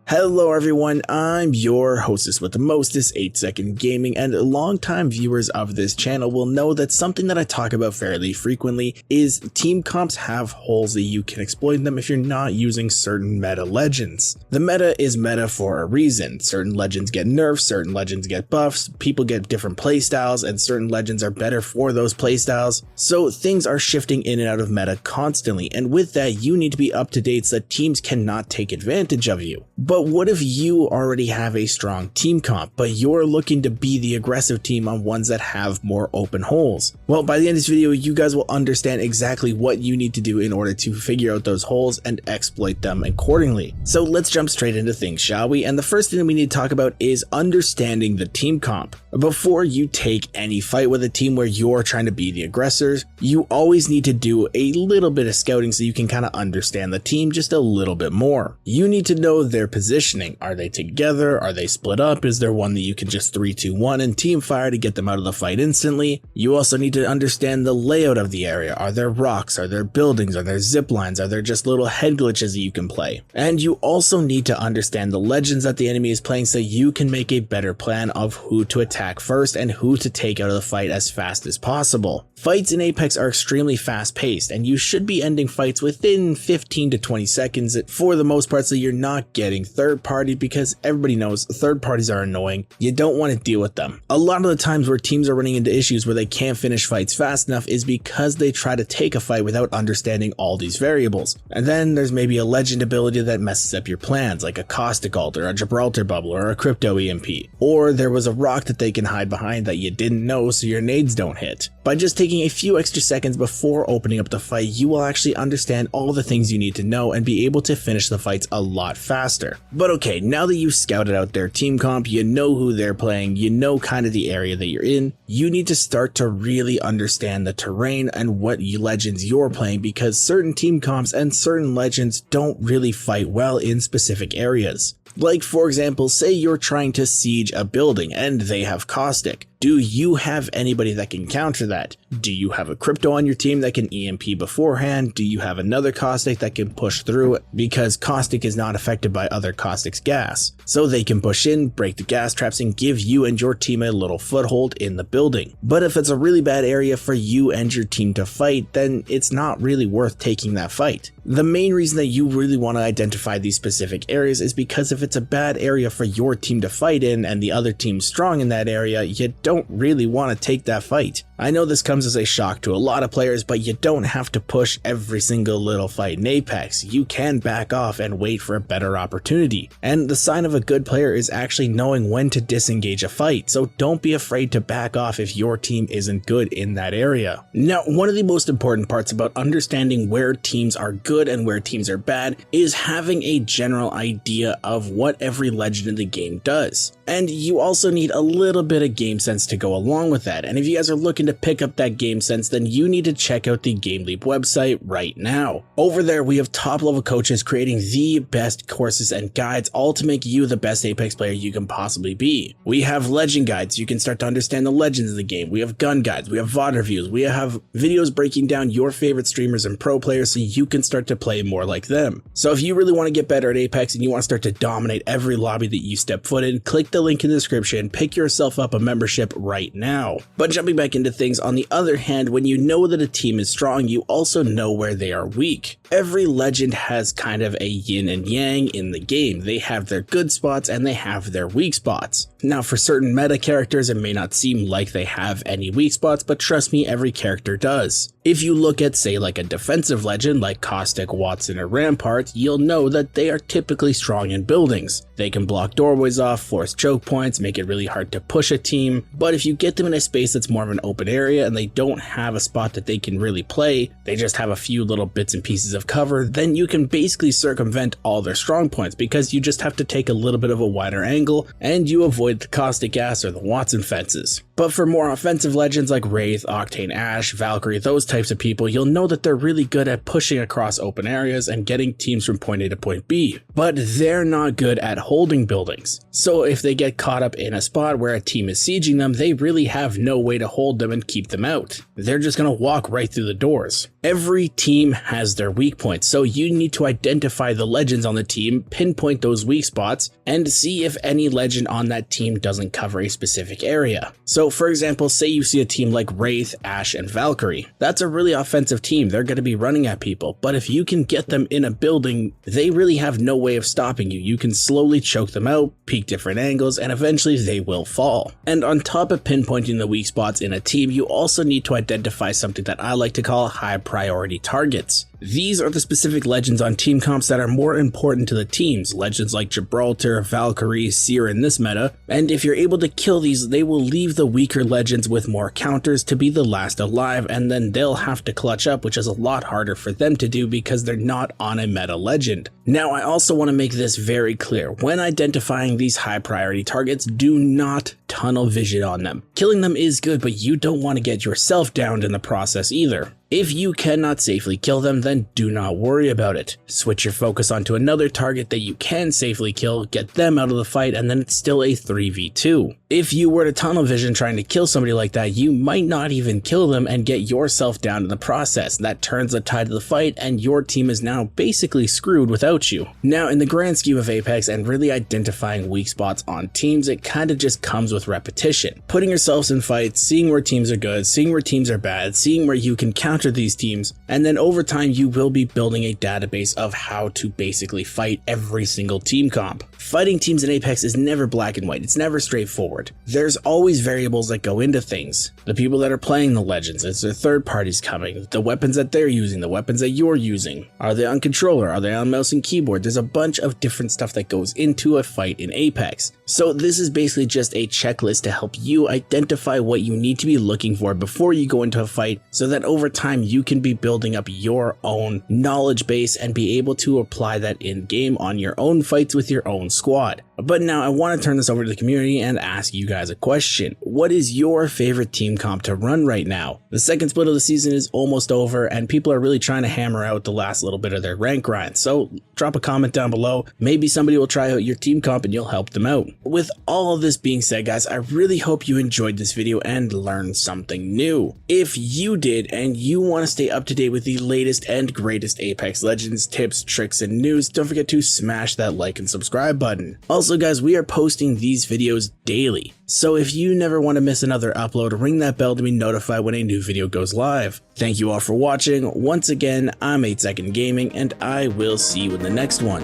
Hello everyone, I'm your hostess with the mostest 8-second gaming, and longtime viewers of this channel will know that something that I talk about fairly frequently is team comps have holes that you can exploit them if you're not using certain meta legends. The meta is meta for a reason. Certain legends get nerfs, certain legends get buffs, people get different playstyles, and certain legends are better for those playstyles. So things are shifting in and out of meta constantly, and with that you need to be up to date so that teams cannot take advantage of you. But what if you already have a strong team comp, but you're looking to be the aggressive team on ones that have more open holes? Well, by the end of this video, you guys will understand exactly what you need to do in order to figure out those holes and exploit them accordingly. So let's jump straight into things, shall we? And the first thing that we need to talk about is understanding the team comp. Before you take any fight with a team where you're trying to be the aggressors, you always need to do a little bit of scouting so you can kind of understand the team just a little bit more. You need to know their positioning. Are they together? Are they split up? Is there one that you can just 3-2-1 and team fire to get them out of the fight instantly? You also need to understand the layout of the area. Are there rocks? Are there buildings? Are there zip lines? Are there just little head glitches that you can play? And you also need to understand the legends that the enemy is playing so you can make a better plan of who to attack first and who to take out of the fight as fast as possible. Fights in Apex are extremely fast paced, and you should be ending fights within 15 to 20 seconds for the most part, so you're not getting third party, because everybody knows third parties are annoying. You don't want to deal with them. A lot of the times where teams are running into issues where they can't finish fights fast enough is because they try to take a fight without understanding all these variables. And then there's maybe a legend ability that messes up your plans, like a caustic ult or a Gibraltar bubble or a crypto EMP. Or there was a rock that they can hide behind that you didn't know so your nades don't hit. By just taking a few extra seconds before opening up the fight, you will actually understand all the things you need to know and be able to finish the fights a lot faster. But okay, now that you've scouted out their team comp, you know who they're playing, you know kind of the area that you're in, you need to start to really understand the terrain and what legends you're playing, because certain team comps and certain legends don't really fight well in specific areas. Like, for example, say you're trying to siege a building and they have caustic. Do you have anybody that can counter that? Do you have a crypto on your team that can EMP beforehand? Do you have another caustic that can push through it? Because caustic is not affected by other caustic's gas. So they can push in, break the gas traps, and give you and your team a little foothold in the building. But if it's a really bad area for you and your team to fight, then it's not really worth taking that fight. The main reason that you really want to identify these specific areas is because if it's a bad area for your team to fight in and the other team's strong in that area, you don't really want to take that fight. I know this comes as a shock to a lot of players, but you don't have to push every single little fight in Apex. You can back off and wait for a better opportunity. And the sign of a good player is actually knowing when to disengage a fight, so don't be afraid to back off if your team isn't good in that area. Now, one of the most important parts about understanding where teams are good and where teams are bad is having a general idea of what every legend in the game does. And you also need a little bit of game sense to go along with that. And if you guys are looking to pick up that game sense, then you need to check out the GameLeap website right now. Over there, we have top level coaches creating the best courses and guides, all to make you the best Apex player you can possibly be. We have legend guides, you can start to understand the legends of the game. We have gun guides, we have VOD reviews, we have videos breaking down your favorite streamers and pro players so you can start to play more like them. So if you really want to get better at Apex and you want to start to dominate every lobby that you step foot in, click the link in the description, pick yourself up a membership right now. But jumping back into things, on the other hand, when you know that a team is strong, you also know where they are weak. Every legend has kind of a yin and yang in the game. They have their good spots and they have their weak spots. Now, for certain meta characters, it may not seem like they have any weak spots, but trust me, every character does. If you look at, say, like a defensive legend like Caustic, Watson, or Rampart, you'll know that they are typically strong in buildings. They can block doorways off, force choke points, make it really hard to push a team, but if you get them in a space that's more of an open area and they don't have a spot that they can really play, they just have a few little bits and pieces of cover, then you can basically circumvent all their strong points because you just have to take a little bit of a wider angle and you avoid the Caustic gas or the Watson fences. But for more offensive legends like Wraith, Octane Ash, Valkyrie, those types of people, you'll know that they're really good at pushing across open areas and getting teams from point A to point B. But they're not good at holding buildings. So if they get caught up in a spot where a team is sieging them, they really have no way to hold them and keep them out. They're just going to walk right through the doors. Every team has their weak points, so you need to identify the legends on the team, pinpoint those weak spots, and see if any legend on that team doesn't cover a specific area. So for example, say you see a team like Wraith, Ashe, and Valkyrie. That's a really offensive team. They're going to be running at people, but if you can get them in a building, they really have no way of stopping you. You can slowly choke them out, peek different angles, and eventually they will fall. And on top of pinpointing the weak spots in a team, you also need to identify something that I like to call high priority targets. These are the specific legends on team comps that are more important to the teams, legends like Gibraltar, Valkyrie, Seer in this meta, and if you're able to kill these, they will leave the weaker legends with more counters to be the last alive, and then they'll have to clutch up, which is a lot harder for them to do because they're not on a meta legend. Now I also want to make this very clear, when identifying these high priority targets, do not tunnel vision on them. Killing them is good, but you don't want to get yourself downed in the process either. If you cannot safely kill them, then do not worry about it. Switch your focus onto another target that you can safely kill, get them out of the fight, and then it's still a 3v2. If you were to tunnel vision trying to kill somebody like that, you might not even kill them and get yourself down in the process. That turns the tide of the fight, and your team is now basically screwed without you. Now, in the grand scheme of Apex and really identifying weak spots on teams, it kind of just comes with repetition. Putting yourselves in fights, seeing where teams are good, seeing where teams are bad, seeing where you can counter these teams, and then over time you will be building a database of how to basically fight every single team comp. Fighting teams in Apex is never black and white, it's never straightforward. There's always variables that go into things. The people that are playing the legends, is there third parties coming, the weapons that they're using, the weapons that you're using, are they on controller, are they on mouse and keyboard? There's a bunch of different stuff that goes into a fight in Apex. So this is basically just a checklist to help you identify what you need to be looking for before you go into a fight, so that over time you can be building up your own knowledge base and be able to apply that in game on your own fights with your own squad. But now I want to turn this over to the community and ask you guys a question. What is your favorite team comp to run right now? The second split of the season is almost over and people are really trying to hammer out the last little bit of their rank grind. So drop a comment down below. Maybe somebody will try out your team comp and you'll help them out. With all of this being said, guys, I really hope you enjoyed this video and learned something new. If you did and you want to stay up to date with the latest and greatest Apex Legends tips, tricks, and news, don't forget to smash that like and subscribe button. Also guys, we are posting these videos daily, so if you never want to miss another upload, ring that bell to be notified when a new video goes live. Thank you all for watching. Once again, I'm 8 Second Gaming, and I will see you in the next one.